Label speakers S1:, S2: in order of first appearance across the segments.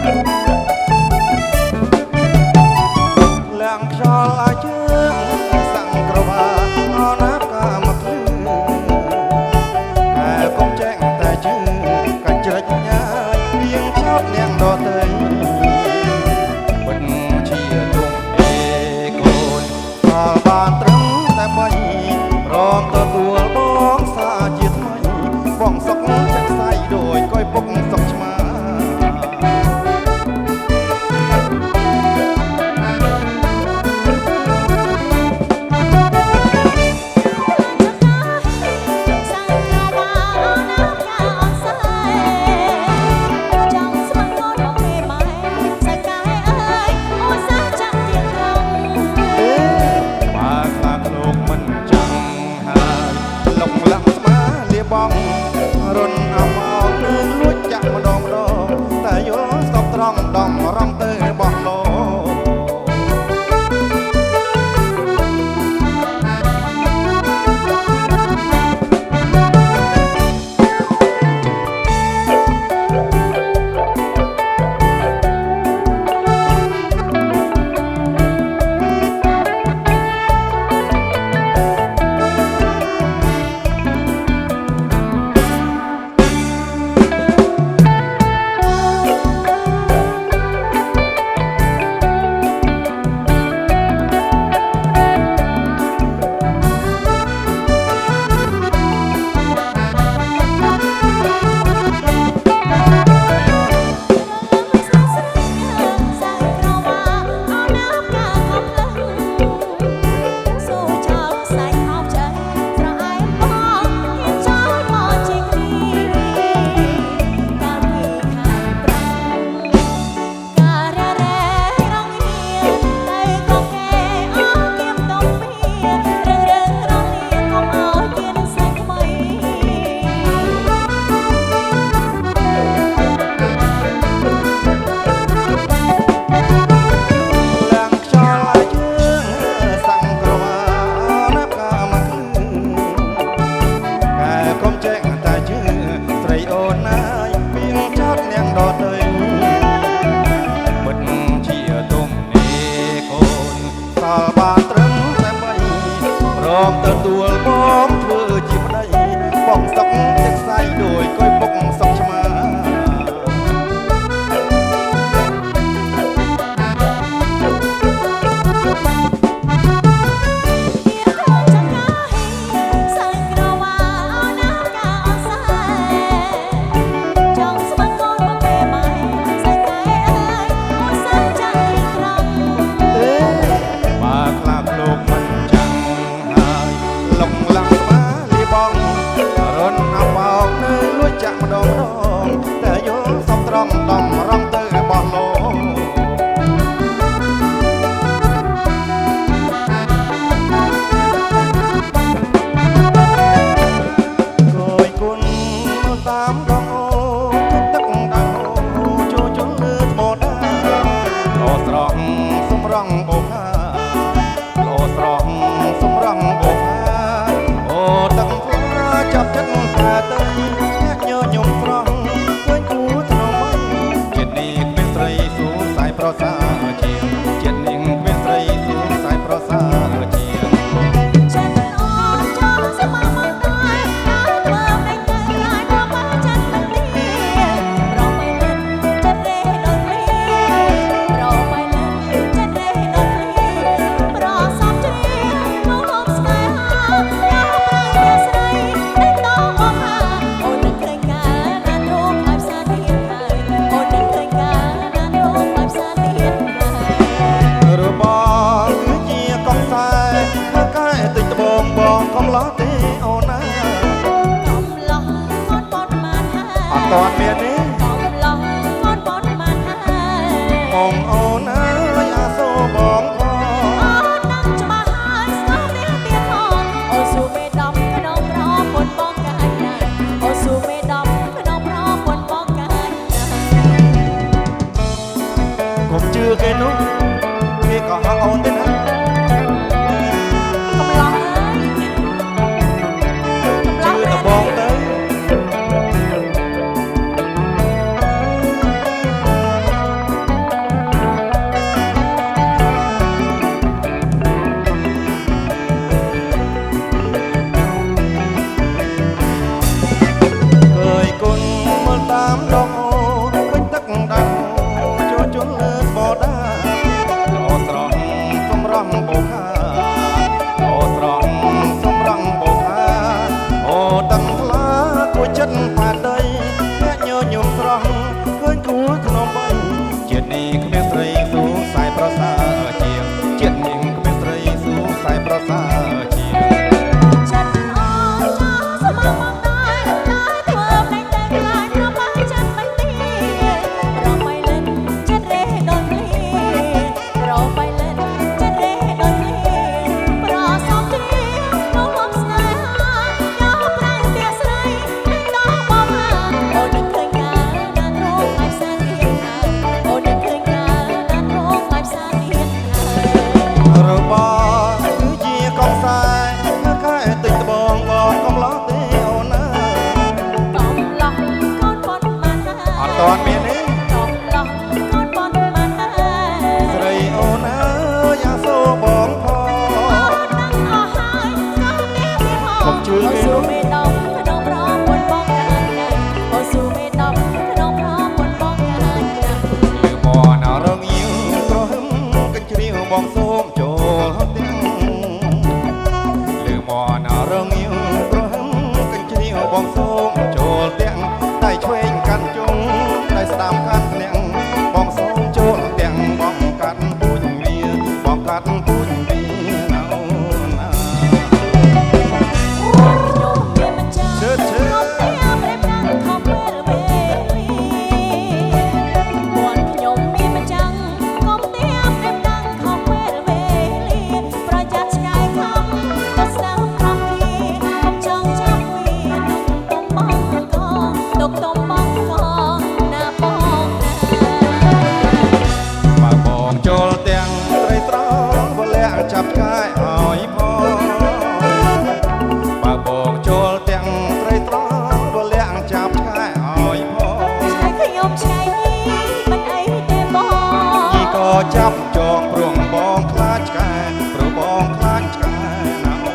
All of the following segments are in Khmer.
S1: ឡើងខ្យល់ឲ្យជើងសាំងក្រវាអណាកាមកលឺតែកុំចែកតែជើងកាច់ជ្រិចញ៉ាយៀងចោតនាងដទៃពិតជាទុំអេកូនដល់បានត្រឹមតែបីព្រមទទួលបងសាជាថ្មីបងសុកចាក់ស្អៃដោយកុយពុកសុកឆ្មារុនអមអោនឹងលួចចាក់ម្ដងតែយល់ស្ទប់ត្រង់ដំរំទៅបោះលោទទួលបងធ្វើជាប្តីបងសុកទឹកស្អៃដោយកុយពុកសុកឆ្មាចាក់ម្ដងតែយល់សំត្រង់ដំរំទៅបោះលោគយគុណតាមដងអូទឹកដាំអូចូលជុំលើថ្មដាលោស្រស់សម្រងអូខាលោស្រស់សម្រងអូខាអូទឹកខ្លាចាប់ចិត្តតែទៅខ្ញុំស្រស់ឃើញគូថ្នមជាតិនេះគ្មានស្រីសួរសายប្រសាជាងជាតិនេះគ្មានស្រីសួរសายប្រសាជាងចិត្តអូនចូលស្មាមកតែមើលមិនទៅឡាយក៏មកចិត្តមិនលីប្របីលិនចិត្តរេដូចលីប្របីលិនចិត្តរេដូចលីប្រសំជាមកហូបស្នេហាដល់ប្រាំស្រីតែតោមកហាអូននឹងឃើញរបស់គឺជាកងខ្សែមើលកែតិចត្បូងបងកុំឡោះទេអូនណាកុំឡោះកូនបត់បានហើយអត់តាន់មានទេកុំឡោះកូនបត់បានហើយបងអូនអើយអាសូរបងផងអូននឹងច្បាស់ហើយស្គាល់នេះទៀតផងអូស៊ូមេដំក្នុងប្រពន្ធបងកាយណាអូស៊ូមេដំក្នុងប្រពន្ធបងកាយណាកុំជឿគេនោះគេក៏ហៅអូនទេណាកំឡោះហើយកំឡោះតែបងទៅ បងសូមចូលទាំងលឺមកណារងៀវប្រហឹងកញ្ជ្រៀវបងសូមចូលទាំងដៃឆ្វេងកាន់ជុងដៃស្ដាំកាន់ទាំងបងសូមចូលទាំងបងកាត់ពូជវាបងកាត់ពូជវាណៅណាឈើឈើចូលទាំងត្រីត្រង់វលាក់ចាប់ឆ្កែឲ្យផងបើបងចូលទាំងត្រីត្រង់វលាក់ចាប់ឆ្កែឲ្យផងឆ្កែខ្ញុំឆ្កែនេះមិនអីទេបងយីក៏ចាប់ចងព្រោះបងខ្លាចឆ្កែព្រោះបងខ្លាចឆ្កែណាអូ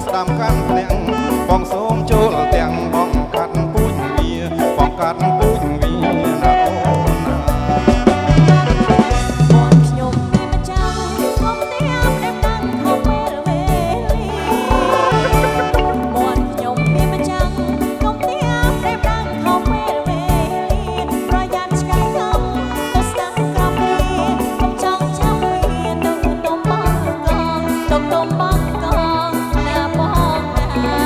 S1: ស្ដាំកាន់ទាំងបងសូមចូលទាំងបងកាត់ពូជវាបងកាត់ពូជវាណាអូនណាបងខ្ញុំមានម្ចាស់គុំទាំងតែតាំងខំពេលវេលាបងខ្ញុំមានម្ចាស់គុំទាំងតែតាំងខំពេលវេលាប្រយ័ត្នឆ្កែខ្ញុំក៏ស្ដាំក្រំវាកុំចង់ចាប់វាទៅទុំបងកងទុំបងកងណាបងណា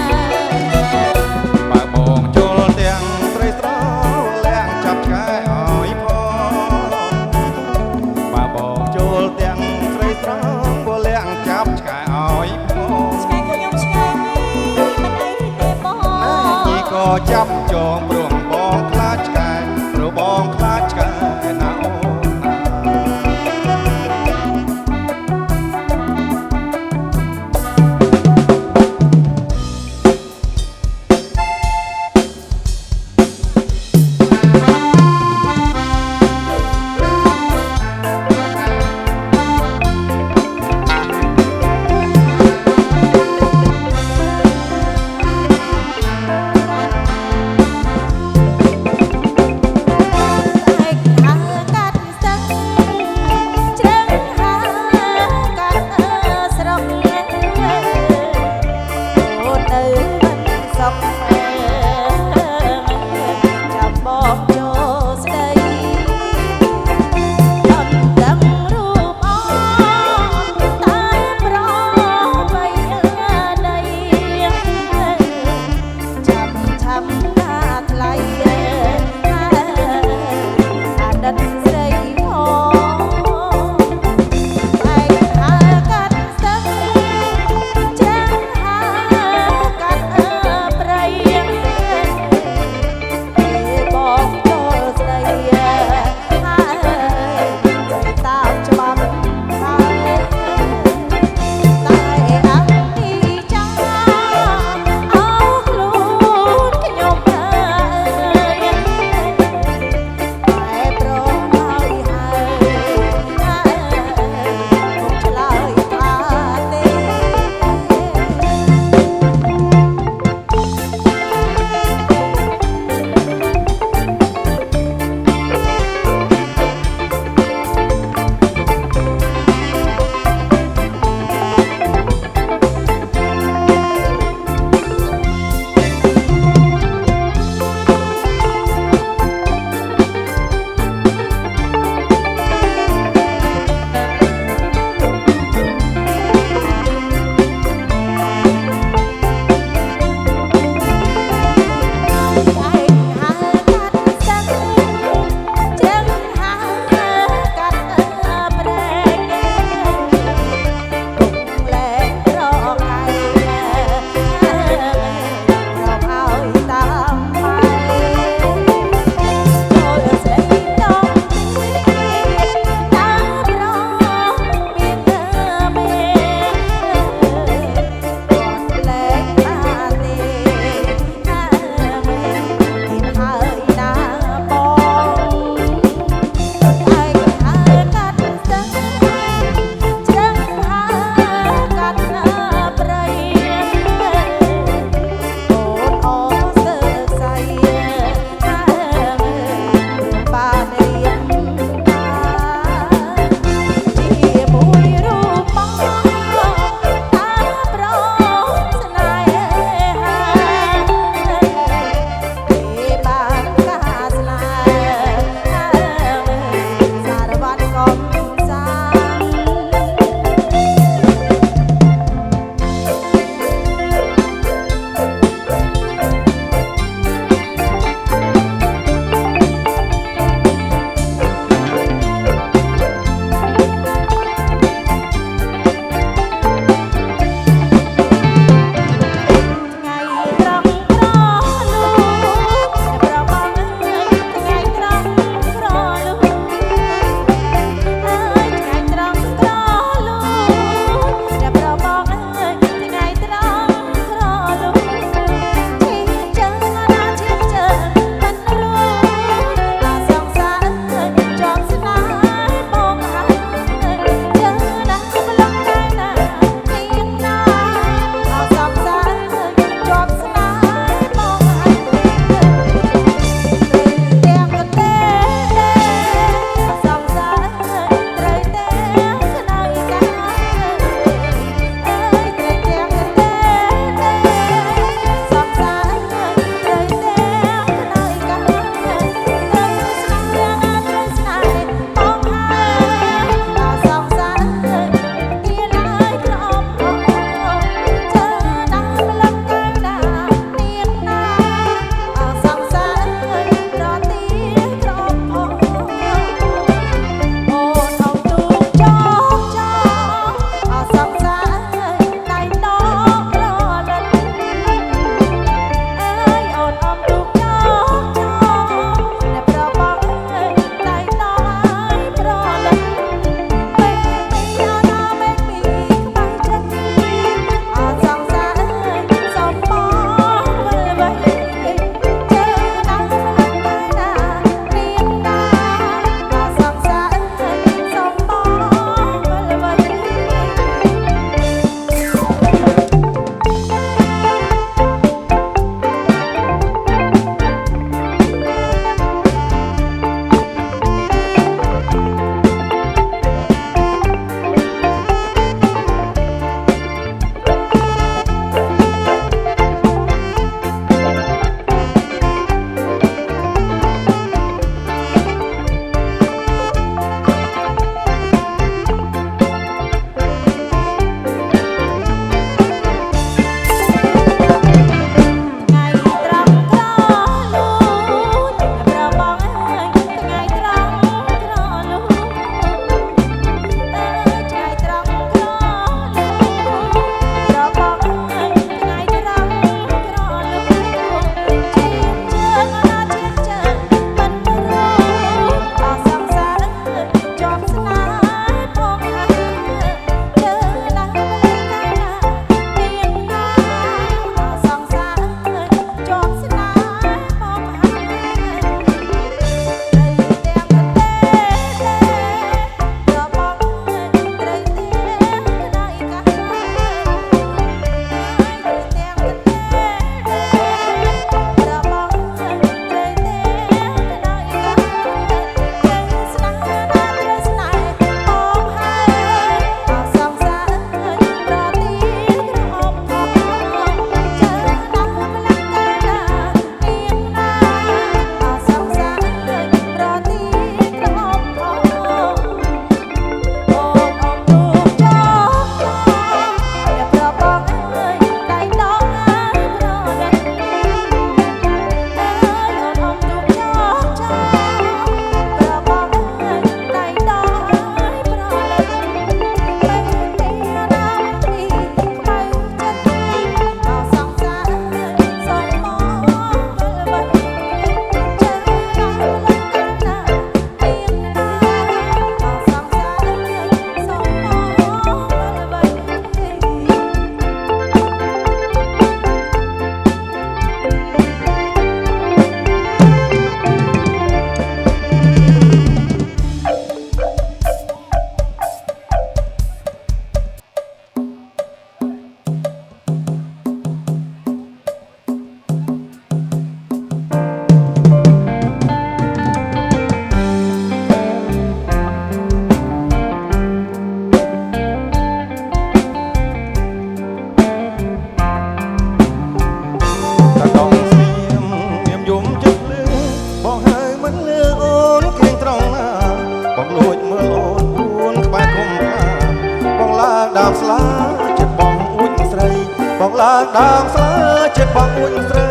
S1: បងឡើងដើមស្លើចិត្តបងអួយស្រី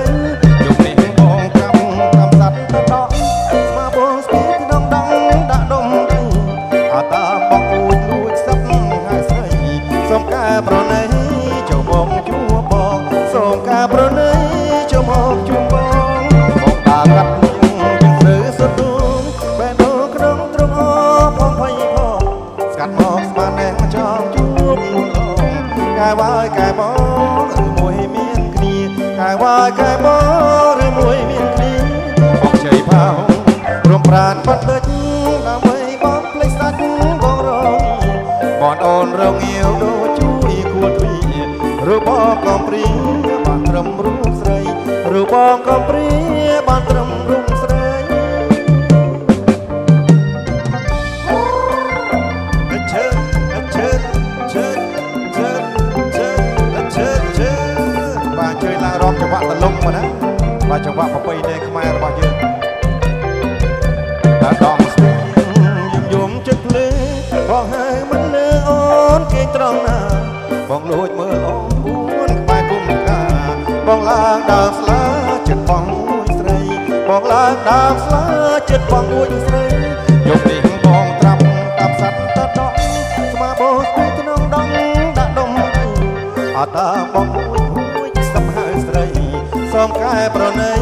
S1: យប់នេះបងកម្មសัตว์ទៅដកស្មាបងស្ពីក្នុងដងដាក់ដុំដីអត់តាមបងអួយលួចសឹកហើយស្រីសូមកែប្រណីចូលមកជួបបងសូមកែប្រណីចូលមកជួបបងបងតាកាត់លៀងយើងស្រើសុទូបែដូរក្នុងត្រង់អផងភ័យផងស្កាត់មកស្មានតែចង់ជួបនួនឡងកែវាយកែបងឬមួយមានគ្នាកែវាយកែបងឬមួយមានគ្នាបងជ័យផៅរំប្រានបាត់ដេចដើម្បីបងភ្លេចសាច់បងរងបងអូនរងងាវដូចជួយគួរទ្វីឬបងកំព្រីបានត្រឹមរូបស្រីឬបងកំព្រីបានត្រឹមរូបស្រីបាទជួយឡើងរំចង្វាក់តលុងមកណាបាទចង្វាក់ប្រពៃណីខ្មែររបស់យើងដល់ដងស្ទីយំចិត្តភ្លេបងហើយមិនលើអូនគេត្រង់ណាបងលួចមើលអូនពួនក្បែរគុំកាបងឡើងដើមស្លាចិត្តបងអួយស្រីបងឡើងដើមស្លាចិត្តបងអួយស្រីយប់នេះបងត្រាប់តាមសัตว์តដកស្មាបងស្ពីក្នុងដងដាក់ដុំអត់តាមបងអួយសឹកហើយស្រីសូមកែប្រណី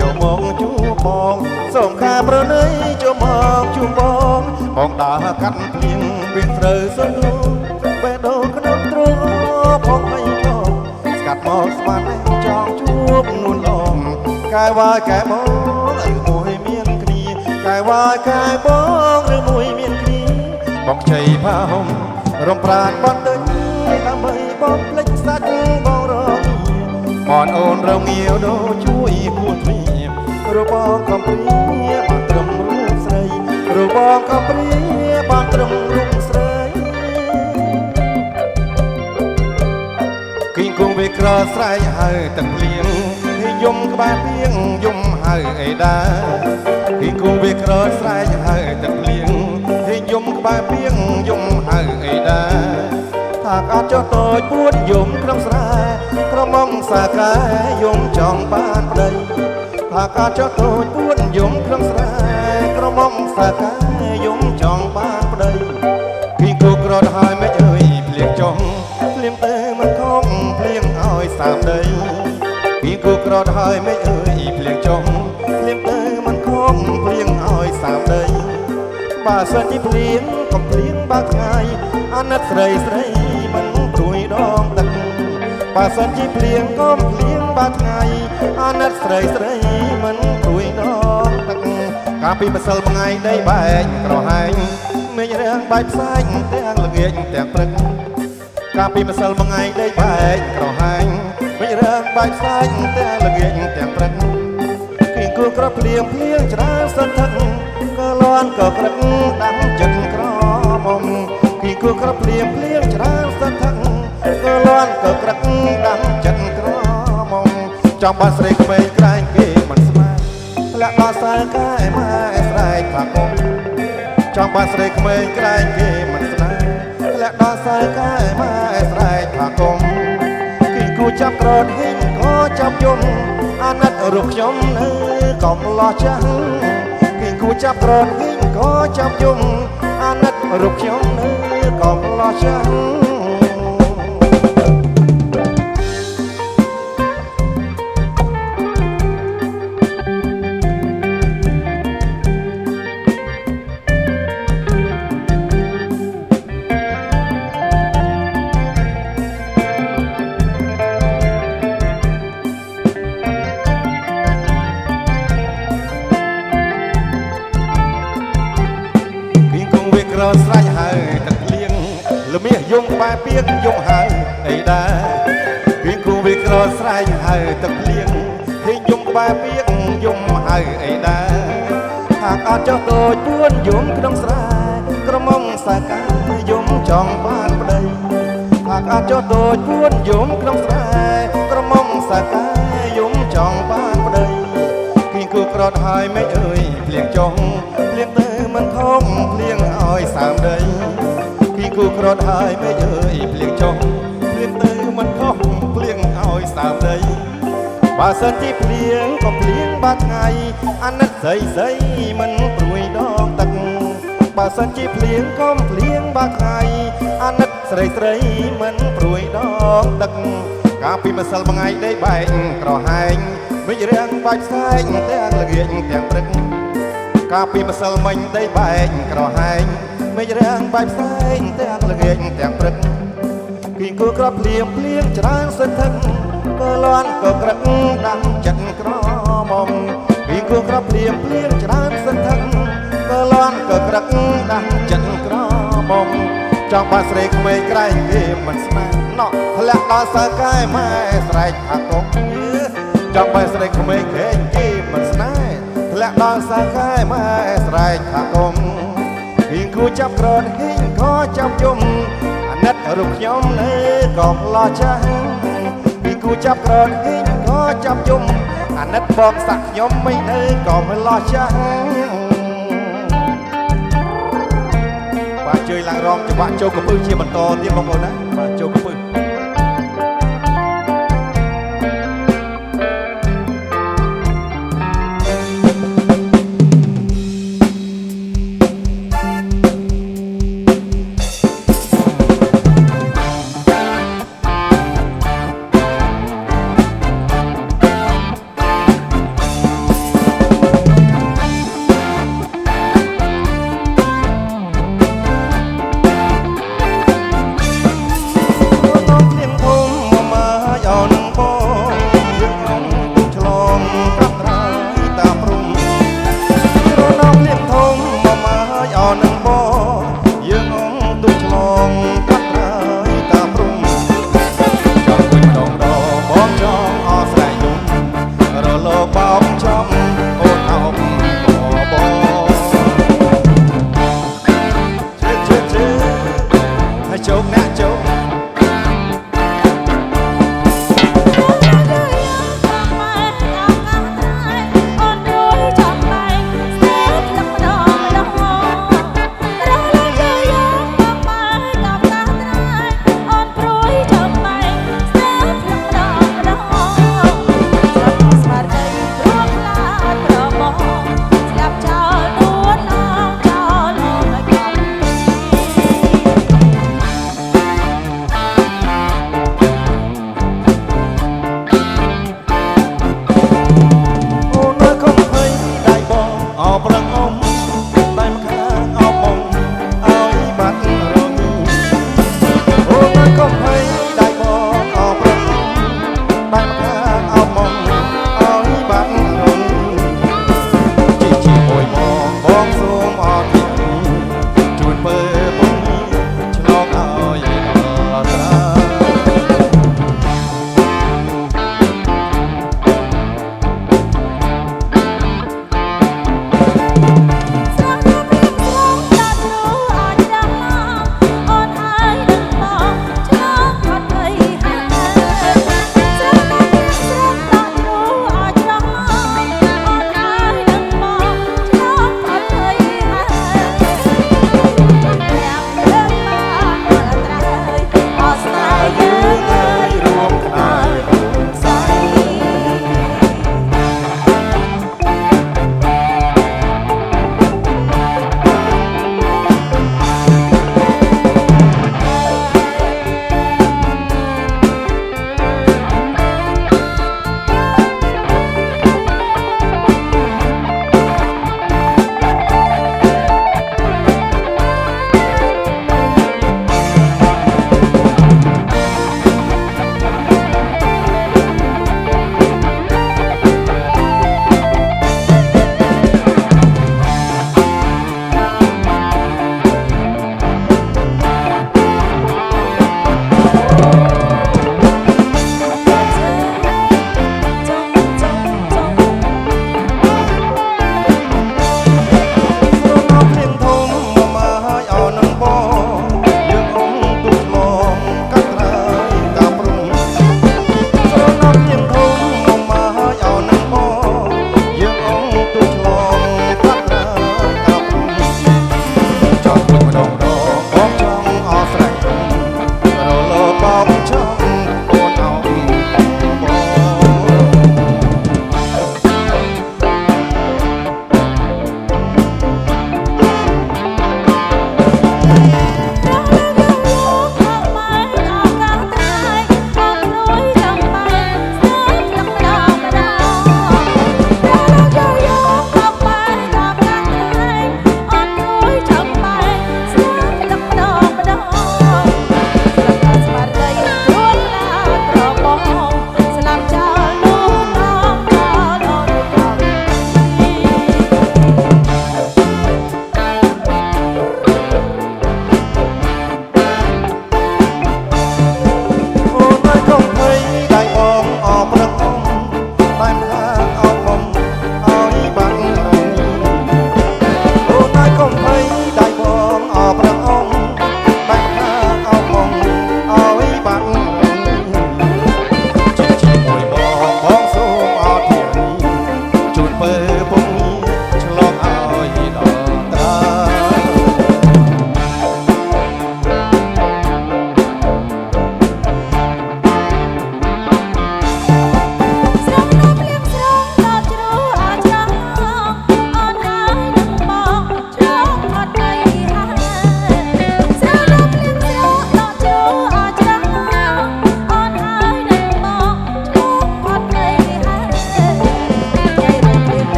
S1: ចូលមកជួបបងសូមកែប្រណីចូលមកជួបបងបងដើរកាត់ភ្លៀងវាត្រូវសន្ទូបេះដូងក្នុងទ្រូងផងមិនផងស្កាត់មកស្មានចង់ជួបនួនឡងកែវាយកែបងឬមួយមានគ្នាកែវាយកែបងឬមួយមានគ្នាបងខ្ចីផាហុំរំប្រានបាត់ដេញដើម្បីបងភ្លេចសាច់បងរងបងអូនរងងាវដូចជួយគួរទ្វីរបងកំព្រាបានត្រឹមរូបស្រីរបងកំព្រាបានត្រឹមរូបស្រីគីងគង់វាក្រស្រែកហើយទឹកភ្លៀងយំក្បែរពីងយំហើយអេដាគីងគង់វាក្រស្រែកហើយទឹកភ្លៀងយំក្បែរពីងយំហើយអេដាថាកាត់ចុះតូចពួនយំក្នុងស្រែក្រមុំសាកែយំចង់បានប្តីថាកាត់ចុះតូចពួនយំក្នុងស្រែក្រមុំសាកែយំចង់បានប្តីពីគូក្រត់ហើយមិនអើយភ្លៀងចុះភ្លៀងទៅមិនខំភ្លៀងឲ្យសាមដីពីគូក្រត់ហើយមិនអើយភ្លៀងចុះភ្លៀងទៅមិនខំភ្លៀងឲ្យសាមដីបើសិនជាភ្លៀងកុំភ្លៀងបើថ្ងៃអាណិតស្រីស្រីមិនព្រួយដងទឹកបើសិនជាភ្លៀងកុំភ្លៀងបើថ្ងៃអាណិតស្រីស្រីមិនព្រួយដងទឹកកាលពីម្សិលថ្ងៃដីបែកក្រហែងមេឃរាំងបែកផ្សាយទាំងល្ងាចទាំងព្រឹកកាលពីម្សិលថ្ងៃដីបែកក្រហែងមេឃរាំងបែកផ្សាយទាំងល្ងាចទាំងព្រឹកពីគូក្រភ្លៀងភ្លៀងច្រើនសន្ធឹកក៏លន់ក៏ក្រឹកដាំចិត្តក្រមុំពីគូក្រភ្លៀងភ្លៀងច្រើនសន្ធឹកក៏លន់ក៏ក្រឹកដាំចិត្តក្រមុំចង់បានស្រីក្មេងក្រែងគេមិនស្មានធ្លាក់ដល់សើកែម៉ែស្រែកថាគុំចង់បានស្រីក្មេងក្រែងគេមិនស្នាធ្លាក់ដល់សើកែម៉ែស្រែកថាគុំពីគូចាប់ក្រត់ហ៊ីងក៏ចាប់យំអាណិតរូបខ្ញុំនៅកំឡោះចាស់ពីគូចាប់ក្រត់ហ៊ីងក៏ចាប់យំអាណិតរូបខ្ញុំនៅកំឡោះចាស់ក្រស្រែកហើយទឹកភ្លៀងល្មាសយំក្បែរពីងយំហើយអីដែរពីគូវាក្រស្រែកហើយទឹកភ្លៀងហ៊ីងយំក្បែរពីងយំហើយអីដែរហากអត់ចុះតូចពួនយំក្នុងស្រែក្រមុំសាកាយំចង់បានប្តីហากអត់ចុះតូចពួនយំក្នុងស្រែក្រមុំសាកាយំចង់បានប្តីពីគូក្រត់ហើយមិនអើយភ្លៀងចុះភ្លៀងទៅមិនខំភ្លៀងឲ្យសាមដីពីគូក្រត់ហើយមិនអើយភ្លៀងចុះភ្លៀងទៅមិនខំភ្លៀង សើមដីបើសិនជាភ្លៀងក៏ភ្លៀងបាត់ថ្ងៃអាណិតស្រីមិនព្រួយដងទឹកបើសិនជាភ្លៀងក៏ភ្លៀងបាត់ថ្ងៃអាណិតស្រីមិនព្រួយដងទឹកកាលពីម្សិលមួយថ្ងៃដេកបែកក្រហែងវិជ្រាំងបាច់ផ្សែងទាំងល្ងាចទាំងព្រឹកកាលពីម្សិលមិញដេកបែកក្រហែងវិជ្រាំងបាច់ផ្សែងទាំងល្ងាចទាំងព្រឹកគីគូក្របភ្លៀងច្រើនសន្ធឹកក៏លន់ក៏ក្រឹកដាំចិត្តក្រមុំគីគូក្របភ្លៀងច្រើនសន្ធឹកក៏លន់ក៏ក្រឹកដាំចិត្តក្រមុំចង់បានស្រីក្មេងក្រែងគេមិនស្នេហ៍ណោះធ្លាក់ដល់សើកែម៉ែស្រែកថាកុំចង់បានស្រីក្មេងក្រែងគេមិនស្នេហ៍ធ្លាក់ដល់សើកែម៉ែស្រែកថាកុំគីគូចាប់ក្រនហ៊ីងក៏ចាប់យំអាណិតរូបខ្ញុំនៅកងឡោះចាស់ពីគូចាប់ក្រនហ៊ីងក៏ចាប់យំអាណិតបងសាក់ខ្ញុំមិននៅកងឡោះចាស់បាទជួយឡើងរំច្បាក់ចូលកពឹសជាបន្តទៀតបងប្អូនណាបាទចូលកពឹស